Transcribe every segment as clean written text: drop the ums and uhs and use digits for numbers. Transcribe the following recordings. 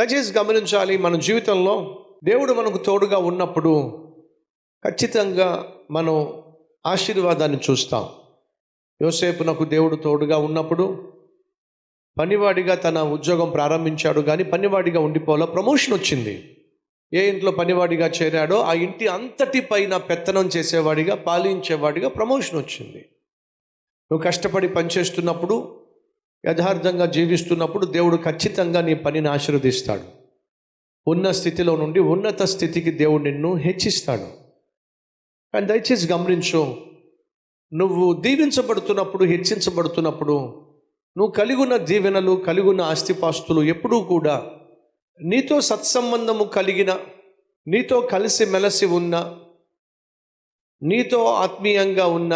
దయచేసి గమనించాలి, మన జీవితంలో దేవుడు మనకు తోడుగా ఉన్నప్పుడు ఖచ్చితంగా మనం ఆశీర్వాదాన్ని చూస్తాం. యోసేపునకు దేవుడు తోడుగా ఉన్నప్పుడు పనివాడిగా తన ఉద్యోగం ప్రారంభించాడు, కానీ పనివాడిగా ఉండిపోలా, ప్రమోషన్ వచ్చింది. ఏ ఇంట్లో పనివాడిగా చేరాడో ఆ ఇంటి అంతటి పైన పెత్తనం చేసేవాడిగా, పాలించేవాడిగా ప్రమోషన్ వచ్చింది. నువ్వు కష్టపడి పనిచేస్తున్నప్పుడు, యథార్థంగా జీవిస్తున్నప్పుడు దేవుడు ఖచ్చితంగా నీ పనిని ఆశీర్వదిస్తాడు. ఉన్న స్థితిలో నుండి ఉన్నత స్థితికి దేవుడు నిన్ను హెచ్చిస్తాడు. కానీ దయచేసి గమనించు, నువ్వు దీవించబడుతున్నప్పుడు, హెచ్చించబడుతున్నప్పుడు నువ్వు కలిగి ఉన్న దీవెనలు, కలిగి ఉన్న ఆస్తిపాస్తులు ఎప్పుడూ కూడా నీతో సత్సంబంధము కలిగిన, నీతో కలిసి మెలసి ఉన్న, నీతో ఆత్మీయంగా ఉన్న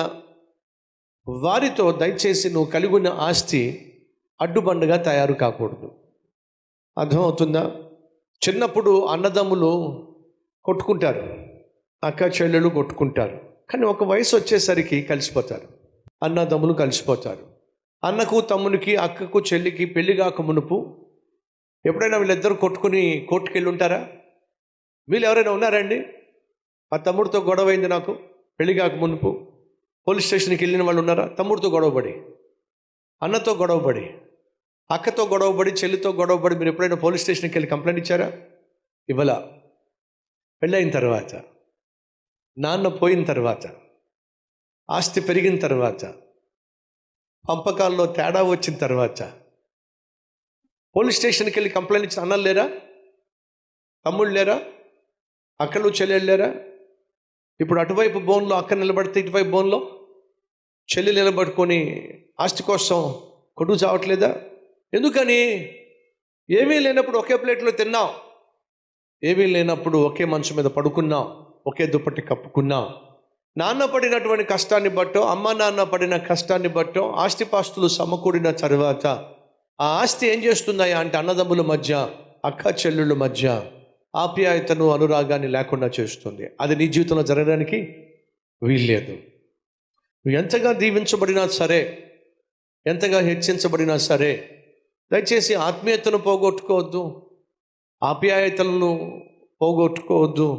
వారితో దయచేసి నువ్వు కలిగి ఉన్న ఆస్తి అడ్డుబండగా తయారు కాకూడదు. అర్థమవుతుందా? చిన్నప్పుడు అన్నదమ్ములు కొట్టుకుంటారు, అక్క చెల్లెలు కొట్టుకుంటారు, కానీ ఒక వయసు వచ్చేసరికి కలిసిపోతారు. అన్నదమ్ములు కలిసిపోతారు. అన్నకు తమ్మునికి, అక్కకు చెల్లికి పెళ్లి కాక మునుపు ఎప్పుడైనా వీళ్ళిద్దరు కొట్టుకుని కోర్టుకెళ్ళి ఉంటారా? వీళ్ళు ఎవరైనా ఉన్నారండి? ఆ తమ్ముడితో గొడవైంది నాకు పెళ్లి కాక మునుపు, పోలీస్ స్టేషన్కి వెళ్ళిన వాళ్ళు ఉన్నారా? తమ్ముడితో గొడవపడి, అన్నతో గొడవపడి, అక్కతో గొడవపడి, చెల్లితో గొడవపడి మీరు ఎప్పుడైనా పోలీస్ స్టేషన్కి వెళ్ళి కంప్లైంట్ ఇచ్చారా? ఇవ్వలా. పెళ్ళైన తర్వాత, నాన్న పోయిన తర్వాత, ఆస్తి పెరిగిన తర్వాత, పంపకాల్లో తేడా వచ్చిన తర్వాత పోలీస్ స్టేషన్కి వెళ్ళి కంప్లైంట్ ఇచ్చిన అన్నలు లేరా? తమ్ముళ్ళు లేరా? అక్కలు చెల్లెళ్ళు లేరా? ఇప్పుడు అటువైపు బోన్లో అక్క నిలబడితే ఇటువైపు బోన్లో చెల్లి నిలబడుకొని ఆస్తి కోసం కొడుకు చావట్లేదా? ఎందుకని? ఏమీ లేనప్పుడు ఒకే ప్లేట్లో తిన్నాం, ఏమీ లేనప్పుడు ఒకే మంచం మీద పడుకున్నాం, ఒకే దుప్పటి కప్పుకున్నాం. నాన్న పడినటువంటి కష్టాన్ని బట్టో, అమ్మ నాన్న పడిన కష్టాన్ని బట్టో ఆస్తిపాస్తులు సమకూడిన తర్వాత ఆ ఆస్తి ఏం చేస్తుందా అంటే అన్నదమ్ముల మధ్య, అక్క చెల్లెళ్ళ మధ్య ఆప్యాయతను, అనురాగాన్ని లేకుండా చేస్తుంది. అది నీ జీవితంలో జరగడానికి వీల్లేదు. నువ్వు ఎంతగా దీవించబడినా సరే, ఎంతగా హెచ్చించబడినా సరే, దయచేసి ఆత్మీయతను పోగొట్టుకోవద్దు, ఆప్యాయతలను పోగొట్టుకోవద్దు,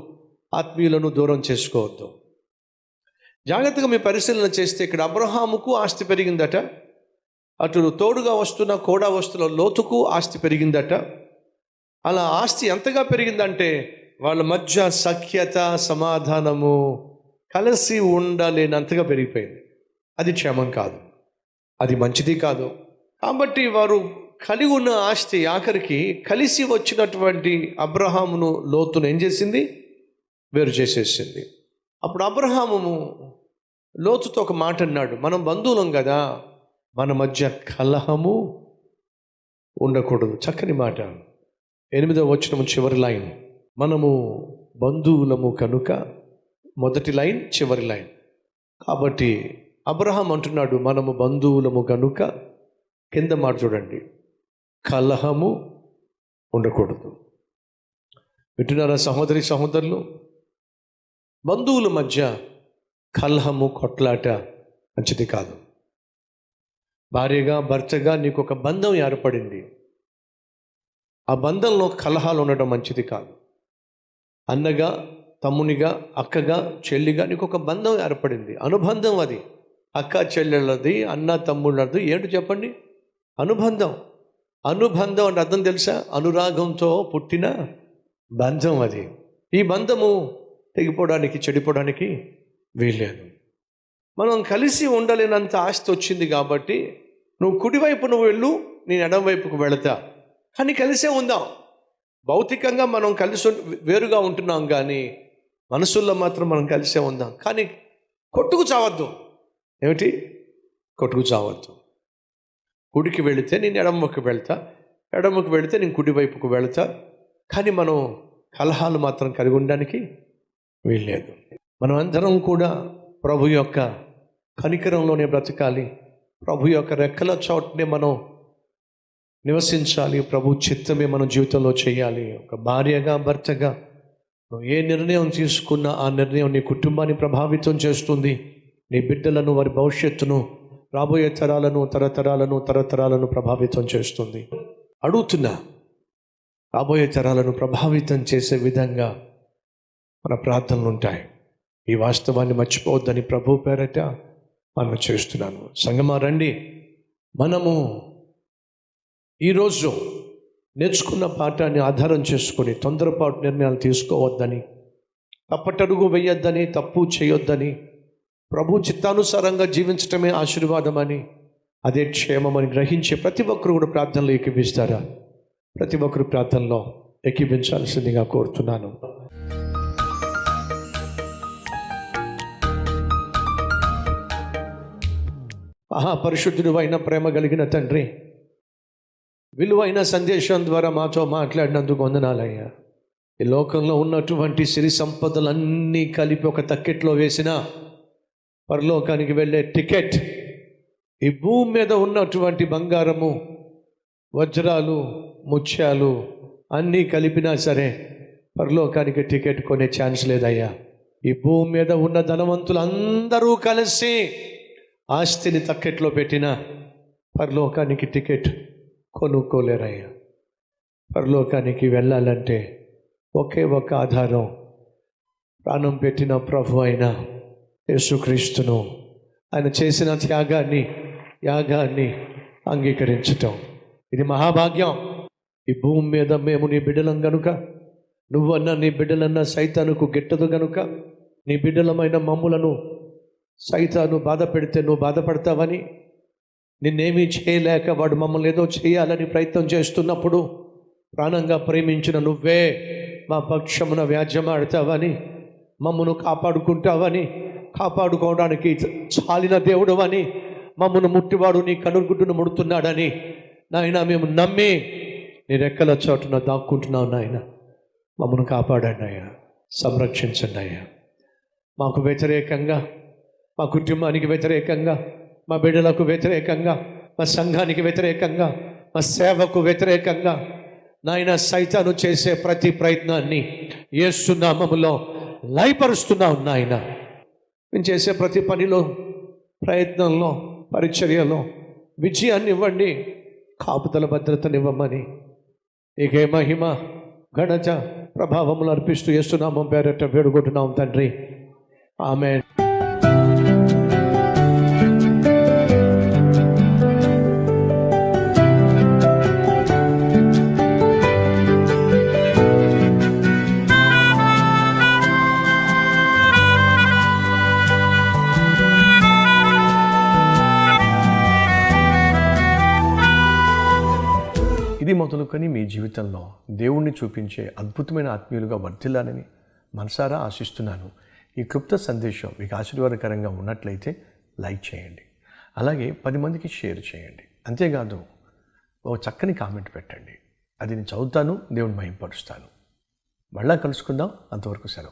ఆత్మీయులను దూరం చేసుకోవద్దు. జాగ్రత్తగా మీ పరిశీలన చేస్తే ఇక్కడ అబ్రహాముకు ఆస్తి పెరిగిందట, అటు తోడుగా వస్తున్న కూడా వస్తున్న లోతుకు ఆస్తి పెరిగిందట. అలా ఆస్తి ఎంతగా పెరిగిందంటే వాళ్ళ మధ్య సఖ్యత, సమాధానము కలిసి ఉండలేనంతగా పెరిగిపోయింది. అది క్షేమం కాదు, అది మంచిది కాదు. కాబట్టి వారు కలిగి ఉన్న ఆస్తి ఆఖరికి కలిసి వచ్చినటువంటి అబ్రహామును, లోతును ఏం చేసింది? వేరు చేసేసింది. అప్పుడు అబ్రహాము లోతుతో ఒక మాట అన్నాడు, మనం బంధువులం కదా, మన మధ్య కలహము ఉండకూడదు. చక్కని మాట. 8వ వచనం చివరి లైన్, మనము బంధువులము కనుక, మొదటి లైన్ చివరి లైన్. కాబట్టి అబ్రహాం అంటున్నాడు, మనము బంధువులము కనుక, కింద మాట చూడండి, కలహము ఉండకూడదు. వింటున్నారా సహోదరి సహోదరులు? బంధువుల మధ్య కలహము, కొట్లాట మంచిది కాదు. భార్యగా, భర్తగా నీకు ఒక బంధం ఏర్పడింది, ఆ బంధంలో కలహాలు ఉండడం మంచిది కాదు. అన్నగా, తమ్మునిగా, అక్కగా, చెల్లిగా నీకు ఒక బంధం ఏర్పడింది, అనుబంధం. అది అక్క చెల్లెళ్ళది, అన్న తమ్ముళ్ళది ఏంటి చెప్పండి? అనుబంధం. అనుబంధం అంటే అర్థం తెలుసా? అనురాగంతో పుట్టిన బంధం అది. ఈ బంధము తెగిపోవడానికి, చెడిపోవడానికి వీల్లేదు. మనం కలిసి ఉండలేనంత ఆస్తి వచ్చింది కాబట్టి నువ్వు కుడివైపు నువ్వు వెళ్ళు, నేను ఎడం వైపుకు వెళతా, కానీ కలిసే ఉందాం. భౌతికంగా మనం కలిసి వేరుగా ఉంటున్నాం, కానీ మనసుల్లో మాత్రం మనం కలిసే ఉందాం. కానీ కొట్టుకు చావద్దు. ఏమిటి? కొట్టుకు చావద్దు. కుడికి వెళితే నేను ఎడమకు వెళ్తా, ఎడమకు వెళితే నేను కుడివైపుకు వెళతా, కానీ మనం కలహాలు మాత్రం కలిగి ఉండడానికి వీల్లేదు. మనం అందరం కూడా ప్రభు యొక్క కనికరంలోనే బ్రతకాలి, ప్రభు యొక్క రెక్కల చోటనే మనం నివసించాలి, ప్రభు చిత్తమే మన జీవితంలో చేయాలి. ఒక భార్యగా, భర్తగా నువ్వు ఏ నిర్ణయం తీసుకున్నా ఆ నిర్ణయం నీ కుటుంబాన్ని ప్రభావితం చేస్తుంది, నీ బిడ్డలను, వారి భవిష్యత్తును, రాబోయే తరాలను, తరతరాలను ప్రభావితం చేస్తుంది. రాబోయే తరాలను ప్రభావితం చేసే విధంగా మన ప్రార్థనలు ఉంటాయి. ఈ వాస్తవాన్ని మర్చిపోవద్దని ప్రభు పేరట మనం చేస్తున్నాను. సంగమా రండి, మనము ఈరోజు నేర్చుకున్న పాఠాన్ని ఆధారం చేసుకొని తొందరపాటు నిర్ణయాలు తీసుకోవద్దని, తప్పటడుగు వేయొద్దని, తప్పు చేయొద్దని, ప్రభు చిత్తానుసారంగా జీవించటమే ఆశీర్వాదమని, అదే క్షేమమని గ్రహించే ప్రతి ఒక్కరు కూడా ప్రార్థనలో ఏకీపిస్తారా? ప్రతి ఒక్కరు ప్రార్థనలో ఏకీపించాల్సిందిగా కోరుతున్నాను. మహాపరిశుద్ధుడు అయిన ప్రేమ కలిగిన తండ్రి, విలువైన సందేశం ద్వారా మాతో మాట్లాడినందుకు వందనాలయ్యా. ఈ లోకంలో ఉన్నటువంటి సిరి సంపదలన్నీ కలిపి ఒక తక్కెట్లో వేసిన పరలోకానికి వెళ్ళే టికెట్, ఈ భూమి మీద ఉన్నటువంటి బంగారము, వజ్రాలు, ముత్యాలు అన్నీ కలిపినా సరే పరలోకానికి టికెట్ కొనే ఛాన్స్ లేదయ్యా. ఈ భూమి మీద ఉన్న ధనవంతులు అందరూ కలిసి ఆస్తిని తక్కెట్లో పెట్టిన పరలోకానికి టికెట్ కొనుక్కోలేరయ్యా. పరలోకానికి వెళ్ళాలంటే ఒకే ఒక ఆధారం, ప్రాణం పెట్టిన ప్రభు అయిన యేసుక్రీస్తును, ఆయన చేసిన యాగాన్ని అంగీకరించటం, ఇది మహాభాగ్యం. ఈ భూమి మీద మేము నీ బిడ్డలం గనుక, నువ్వన్నా నీ బిడ్డలన్నా సైతానుకు గిట్టదు గనుక, నీ బిడ్డలమైన మమ్ములను సైతాను బాధ పెడితే నువ్వు బాధపడతావని, నిన్నేమీ చేయలేక వాడు మమ్మల్ని ఏదో చేయాలని ప్రయత్నం చేస్తున్నప్పుడు ప్రాణంగా ప్రేమించిన నువ్వే మా పక్షమున వ్యాజ్యమాడతావని, మమ్మను కాపాడుకుంటావని, కాపాడుకోవడానికి చాలిన దేవుడు అని, మమ్మను ముట్టివాడు నీ కనుగుడ్డును ముడుతున్నాడని నాయన మేము నమ్మి నీ రెక్కల చోటున దాక్కుంటున్నావు. నాయన మమ్మను కాపాడండి అయ్యా, సంరక్షించండి అయ్యా. మాకు వ్యతిరేకంగా, మా కుటుంబానికి వ్యతిరేకంగా, మా బిడ్డలకు వ్యతిరేకంగా, మా సంఘానికి వ్యతిరేకంగా, మా సేవకు వ్యతిరేకంగా నాయన సైతాను చేసే ప్రతి ప్రయత్నాన్ని యేసు నామములో లయపరుస్తున్నావు. నాయన మేము చేసే ప్రతి పనిలో, ప్రయత్నంలో, పరిచర్యలో విజయాన్ని ఇవ్వండి, కాపుదల భద్రతనివ్వమని నీకే మహిమ, ఘనత, ప్రభావములు అర్పిస్తూ యేసు నామం పేరట వేడుకుంటున్నాం తండ్రి. ఆమేన్. ఇది మొదలుకొని మీ జీవితంలో దేవుణ్ణి చూపించే అద్భుతమైన ఆత్మీయులుగా వర్ధిల్లాలని మనసారా ఆశిస్తున్నాను. ఈ క్లుప్త సందేశం మీకు ఆశీర్వాదకరంగా ఉన్నట్లయితే లైక్ చేయండి, అలాగే 10 మందికి షేర్ చేయండి. అంతేకాదు ఓ చక్కని కామెంట్ పెట్టండి, అది నేను చదువుతాను, దేవుని మహిమపరుస్తాను. మళ్ళా కలుసుకుందాం. అంతవరకు సెలవు.